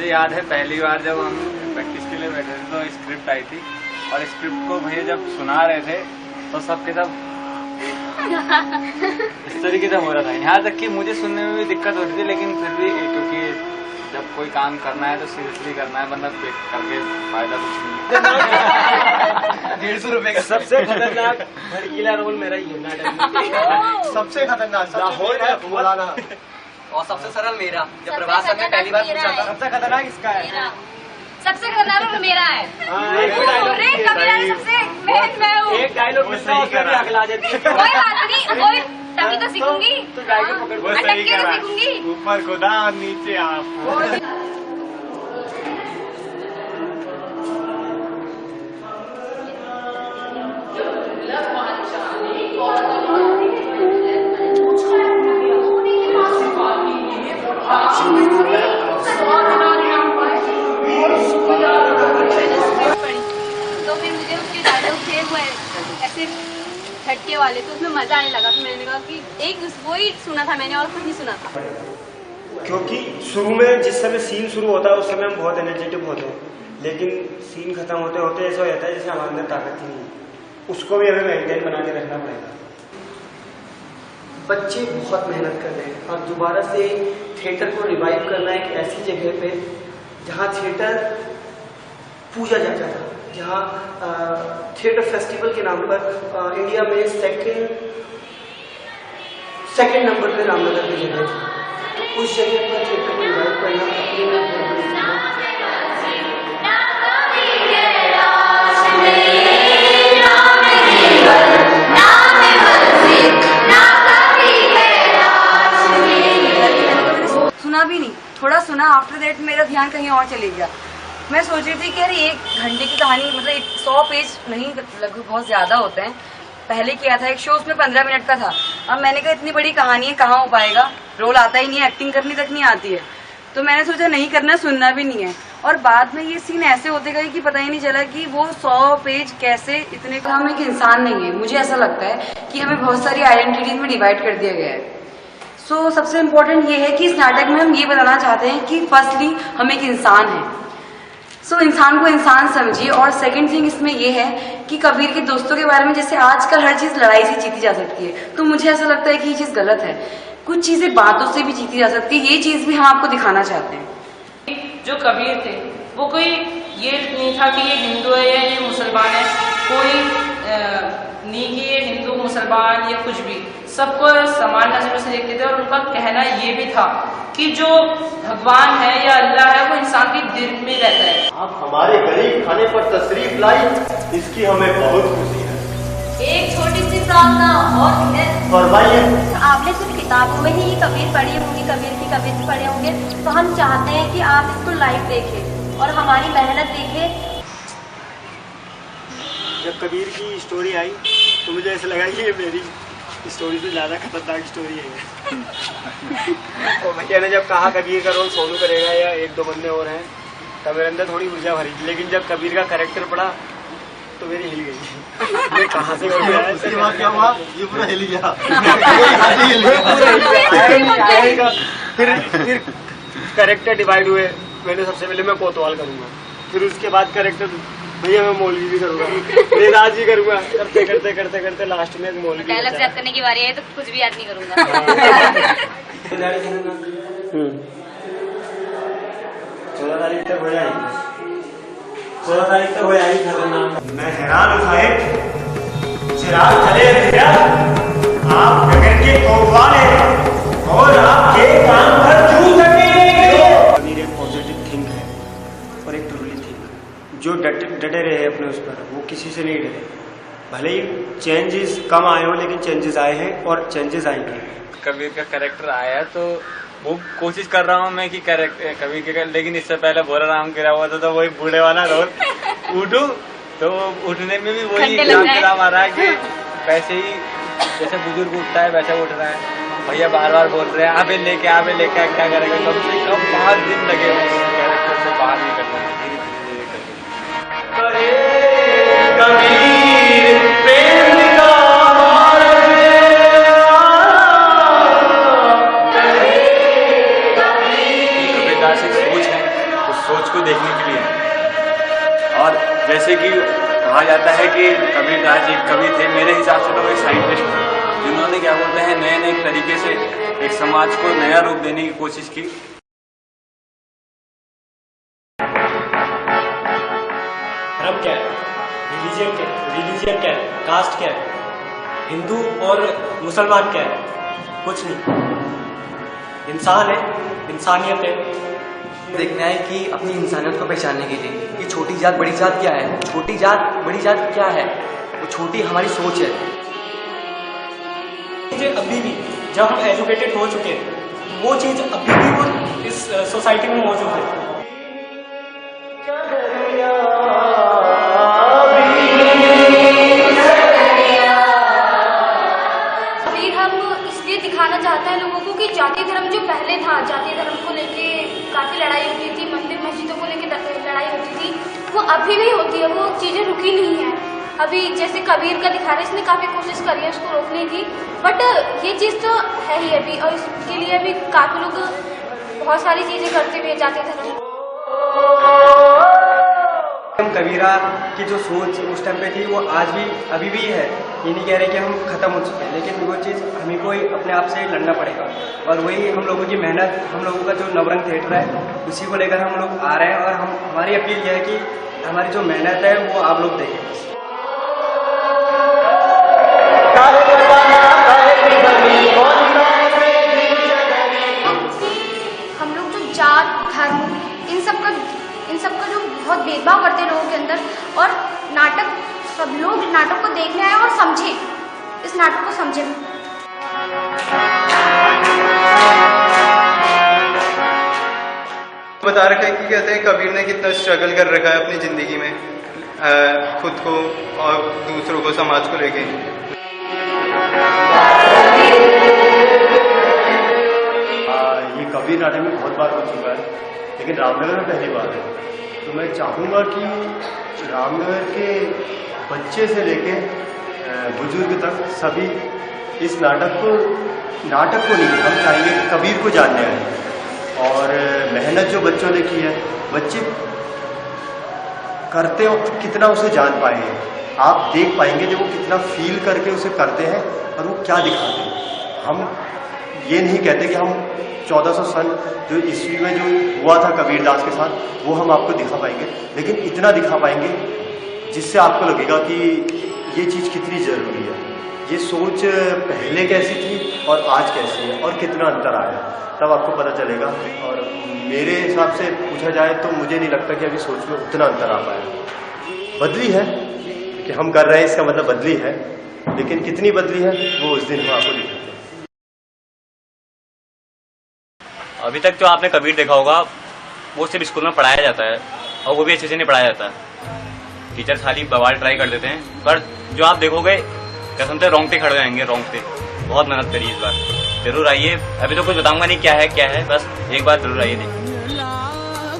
याद है पहली बार जब हम प्रैक्टिस के लिए बैठे थे तो स्क्रिप्ट आई थी और स्क्रिप्ट को भैया जब सुना रहे थे तो सबके सब इस तरीके से हो रहा था। यहाँ तक कि मुझे सुनने में भी दिक्कत होती थी, लेकिन फिर भी क्योंकि जब कोई काम करना है तो सीरियसली करना है, वरना करके फायदा कुछ नहीं। 150 रुपए का सबसे खतरनाक भड़कीला रोल मेरा ही है नाटक। सबसे खतरनाक और सबसे सरल मेरा। जब प्रभास सर ने पहली बार पूछा था सबसे खतरनाक इसका है, सबसे खतरनाक मेरा है। सबसे मैं हूँ। एक डायलॉग मिलता है उसमें भी अगला जाती है। कोई बात नहीं, कोई तभी तो सीखूंगी। तो डायलॉग पकड़ के सीखूंगी। ऊपर खुदा और नीचे आप। तो फिर मुझे उसके डायलॉग थे वो ऐसे झटके वाले, तो उसमें मजा आने लगा। तो मैंने कहा कि एक वही सुना था मैंने और कुछ नहीं सुना था। क्योंकि शुरू में जिस समय सीन शुरू होता है उस समय हम बहुत एनर्जेटिक होते हैं, लेकिन सीन खत्म होते होते ऐसा हो जाता है जैसे हमारे अंदर ताकत ही नहीं है। उसको भी हमें मेंटेन बना के रखना पड़ेगा। बच्चे बहुत मेहनत कर रहे हैं और दोबारा से थिएटर को रिवाइव करना एक ऐसी जगह पे जहाँ थिएटर पूजा जाता था, जहाँ थिएटर फेस्टिवल के नाम पर इंडिया में सेकंड नंबर पे रामनगर की जगह थी। उस जगह पर थिएटर को रिवाइव करना अपने में बहुत बड़ी चीज है। सुना भी नहीं, थोड़ा सुना, आफ्टर दैट मेरा ध्यान कहीं और चले गया। मैं सोच रही थी कि यार 1 घंटे की कहानी, मतलब 100 पेज नहीं, लगभग बहुत ज्यादा होते हैं। पहले किया था एक शो, उसमें 15 मिनट का था। अब मैंने कहा इतनी बड़ी कहानी है, कहाँ हो पाएगा, रोल आता ही नहीं है, एक्टिंग करनी तक नहीं आती है। तो मैंने सोचा नहीं करना, सुनना भी नहीं है। और बाद में ये सीन ऐसे होते गए कि पता ही नहीं चला कि वो 100 पेज कैसे इतने। हम एक इंसान नहीं है, मुझे ऐसा लगता है कि हमें बहुत सारी आइडेंटिटीज में डिवाइड कर दिया गया है। सो सबसे इम्पोर्टेंट ये है कि इस नाटक में हम ये बताना चाहते हैं कि फर्स्टली हम एक इंसान हैं। सो इंसान को इंसान समझिए। और सेकंड थिंग इसमें ये है कि कबीर के दोस्तों के बारे में, जैसे आजकल हर चीज लड़ाई से जीती जा सकती है, तो मुझे ऐसा लगता है कि ये चीज गलत है। कुछ चीजें बातों से भी जीती जा सकती है, ये चीज भी हम आपको दिखाना चाहते हैं। जो कबीर थे वो कोई ये नहीं था कि ये हिंदू है या ये मुसलमान है, कोई नहीं कि ये हिंदू मुसलमान या कुछ भी, सबको समान नजरों से देखते थे। और उनका कहना ये भी था कि जो भगवान है या अल्लाह है वो इंसान के दिल में रहता है। आप हमारे गरीब खाने पर तशरीफ लाई, इसकी हमें बहुत खुशी है। एक छोटी सी प्रार्थना और है। फरमाइए। आपने सिर्फ किताबों में ही कबीर पढ़ी होंगी, कबीर की कविता पढ़े होंगे, तो हम चाहते हैं कि आप इसको लाइव देखें और हमारी मेहनत देखें। जब कबीर की स्टोरी आई तो मुझे ऐसा लगा कि ये मेरी स्टोरी से ज्यादा खतरनाक स्टोरी है। तो भैया ने जब कहा कबीर का रोल सोनू करेगा या 1-2 बंदे और हैं, तब मेरे अंदर थोड़ी ऊर्जा भरी थी। लेकिन जब कबीर का कैरेक्टर पड़ा तो मेरी हिल गई। कहाँ से क्या हुआ, ये पूरा हिल गया। फिर कैरेक्टर डिवाइड हुए। मैंने सबसे पहले मैं कोतवाल करूंगा, फिर उसके बाद कैरेक्टर भैया मैं मौलवी भी करूंगा, बेदाज भी करूंगा। करते करते करते करते लास्ट में मौलवी। डायलॉग याद करने की बारी है तो कुछ भी याद नहीं करूंगा। 14 तारीख तक हो जाएगी, 16 तारीख तक हो जाएगी खतरनाक। मैं हैरान हूँ साहेब, चिराग चले भैया, आप नगर के कोतवाल हैं और आपके काम पर क्यों सकेंगे? कबीर एक पॉजिटिव थिंक है और एक ट्रूली थिंक, जो डटे रहे अपने उस पर, वो किसी से नहीं डरे। भले ही चेंजेस कम आए हो लेकिन चेंजेस आए हैं और चेंजेस आएंगे। कबीर का कैरेक्टर आया है तो वो कोशिश कर रहा हूँ मैं कि कबीर के, लेकिन इससे पहले भोला राम गिरा हुआ था तो वही बूढ़े वाला रोल उठूं, तो उठने में भी वही राम आ रहा है कि वैसे ही जैसे बुजुर्ग उठता है वैसे उठ रहा है। भैया बार बार बोल रहे हैं आबे लेके क्या करेंगे, कम से कम 5 दिन लगे हुए कैरेक्टर से बाहर निकलना है सोच को देखने के लिए। और जैसे कि कहा जाता है कि कबीरदास एक कवि थे, मेरे हिसाब से तो वो एक साइंटिस्ट थे जिन्होंने क्या बोलते हैं नए तरीके से एक समाज को नया रूप देने की कोशिश की। धर्म क्या है, रिलीजन क्या है, कास्ट क्या है, हिंदू और मुसलमान क्या है, कुछ नहीं। इंसान है, इंसानियत है। देखना है कि अपनी इंसानियत को पहचानने के लिए कि छोटी जात बड़ी जात क्या है, छोटी जात बड़ी जात क्या है, वो छोटी हमारी सोच है। अभी भी जब हम एजुकेटेड हो चुके हैं वो चीज अभी भी वो इस सोसाइटी में मौजूद है। दिखाना चाहता है लोगों को कि जाति धर्म जो पहले था, जाति धर्म को लेके काफी लड़ाई होती थी, मंदिर मस्जिदों को लेके लड़ाई होती थी, वो अभी भी होती है, वो चीजें रुकी नहीं है। अभी जैसे कबीर का दिखा रहे, इसने काफी कोशिश करी है उसको रोकने की, बट ये चीज तो है ही अभी, और इसके लिए अभी काफी लोग बहुत सारी चीजें करते हुए जाति धर्म। कबीरा की जो सोच उस टाइम पे थी वो आज भी अभी भी है। ये नहीं कह रहे कि हम खत्म हो चुके हैं, लेकिन वो चीज़ हमें को अपने आप से लड़ना पड़ेगा। और वही हम लोगों की मेहनत, हम लोगों का जो नवरंग थिएटर है उसी को लेकर हम लोग आ रहे हैं। और हमारी अपील यह है कि हमारी जो मेहनत है वो आप लोग देखें। हम लोग जो जात धर्म इन सब का जो बहुत भेदभाव करते हैं लोगों के अंदर, और नाटक सब लोग नाटक को देखने आए और समझे, इस नाटक को समझे। बता रखा है कि कहते हैं कबीर ने कितना स्ट्रगल कर रखा है अपनी जिंदगी में, खुद को और दूसरों को, समाज को लेके। ये कबीर नाटक में बहुत बार हो चुका है, लेकिन रामनगर में पहली बार है। तो मैं चाहूँगा कि रामनगर के बच्चे से लेके बुजुर्ग तक सभी इस नाटक को नहीं, हम चाहेंगे कबीर को जानने आए। और मेहनत जो बच्चों ने की है, बच्चे करते वक्त कितना उसे जान पाएंगे, आप देख पाएंगे जब वो कितना फील करके उसे करते हैं और वो क्या दिखाते हैं। हम ये नहीं कहते कि हम 1400 सन जो ईस्वी में जो हुआ था कबीरदास के साथ वो हम आपको दिखा पाएंगे, लेकिन इतना दिखा पाएंगे जिससे आपको लगेगा कि ये चीज़ कितनी ज़रूरी है, ये सोच पहले कैसी थी और आज कैसी है और कितना अंतर आया, तब आपको पता चलेगा। और मेरे हिसाब से पूछा जाए तो मुझे नहीं लगता कि अभी सोच में उतना अंतर आ पाया। बदली है कि हम कर रहे हैं, इसका मतलब बदली है, लेकिन कितनी बदली है वो उस दिन हम आपको दिखाते हैं। अभी तक जो आपने कबीर देखा होगा वो सिर्फ स्कूल में पढ़ाया जाता है, और वो भी अच्छे से नहीं पढ़ाया जाता। टीचर खाली बवाल ट्राई कर देते हैं, पर जो आप देखोगे कसम से रोंगटे खड़े जाएंगे, रोंगटे। बहुत मेहनत करिए इस बार, जरूर आइए। अभी तो कुछ बताऊंगा नहीं क्या है, बस एक बार जरूर आइए देखिए।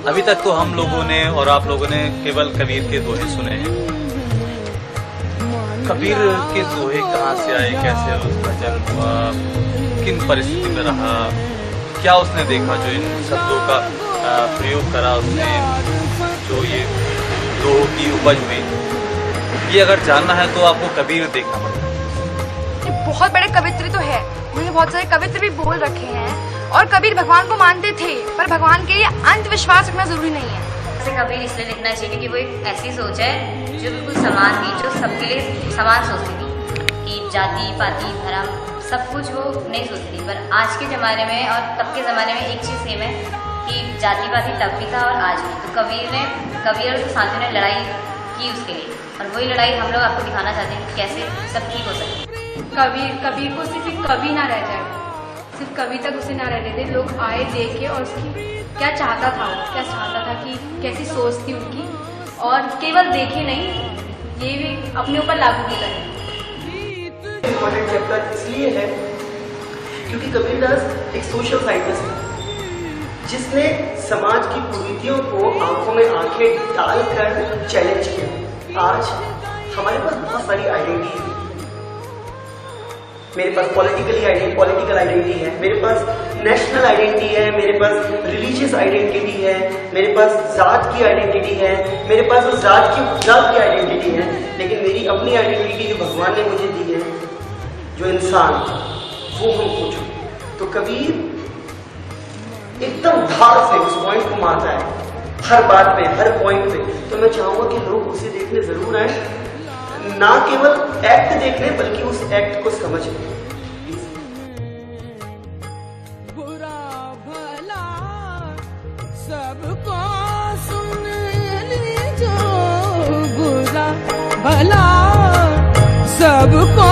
अभी तक तो हम लोगों ने और आप लोगों ने केवल कबीर के दोहे सुने हैं। कबीर के दोहे कहाँ से आए, कैसे उसका जन्म हुआ, किन परिस्थिति में रहा, क्या उसने देखा, जो इन शब्दों का प्रयोग करा उसने, जो ये दोहों की उपज हुई, ये अगर जानना है तो आपको कबीर देखना पड़ेगा। बहुत बड़े कवित्री तो है, उन्होंने बहुत सारे कवित्र भी बोल रखे हैं, और कबीर भगवान को मानते थे, पर भगवान के लिए अंधविश्वास रखना जरूरी नहीं है। जैसे कबीर इसलिए लिखना चाहिए कि वो एक ऐसी सोच है जो बिल्कुल समान थी, जो सबके लिए समान सोचती थी, कि जाति पाति धर्म सब कुछ वो नहीं सोचती थी। पर आज के ज़माने में और तब के ज़माने में एक चीज़ सेम है कि जाति पाति तब भी था और आज भी। तो कबीर और उसके साथियों ने लड़ाई की उसके लिए। और वही लड़ाई हम लोग आपको दिखाना चाहते हैं कि कैसे सब ठीक हो सके। कबीर को सिर्फ एक कवि ना रह जाए, सिर्फ कवि तक उसे ना रहने दे, लोग आए देखे और उसकी क्या चाहता था कि कैसी सोच थी उनकी, और केवल देखे नहीं, ये भी अपने ऊपर लागू भी करें। इम्पोर्टेंट चैप्टर इसलिए है क्योंकि कबीरदास एक सोशल साइंटिस्ट है जिसने समाज की कुरीतियों को आंखों में आंखें डालकर चैलेंज किया। आज हमारे पास बहुत सारी आइडेंटिटी है, मेरे पास पॉलिटिकल आइडेंटिटी है, मेरे पास नेशनल आइडेंटिटी है, मेरे पास रिलीजियस आइडेंटिटी है, मेरे पास जात की आइडेंटिटी है, मेरे पास उस जात की आइडेंटिटी है, लेकिन मेरी अपनी आइडेंटिटी जो भगवान ने मुझे दी है, जो इंसान, वो हम पूछो। तो कबीर एकदम धार से उस पॉइंट को मारता है, हर बात पे, हर पॉइंट पे। तो मैं चाहूंगा कि लोग उसे देखने जरूर आए, ना केवल एक्ट देखने बल्कि उस एक्ट को समझने। बुरा भला सबको सुन लीजो, बुरा भला सबको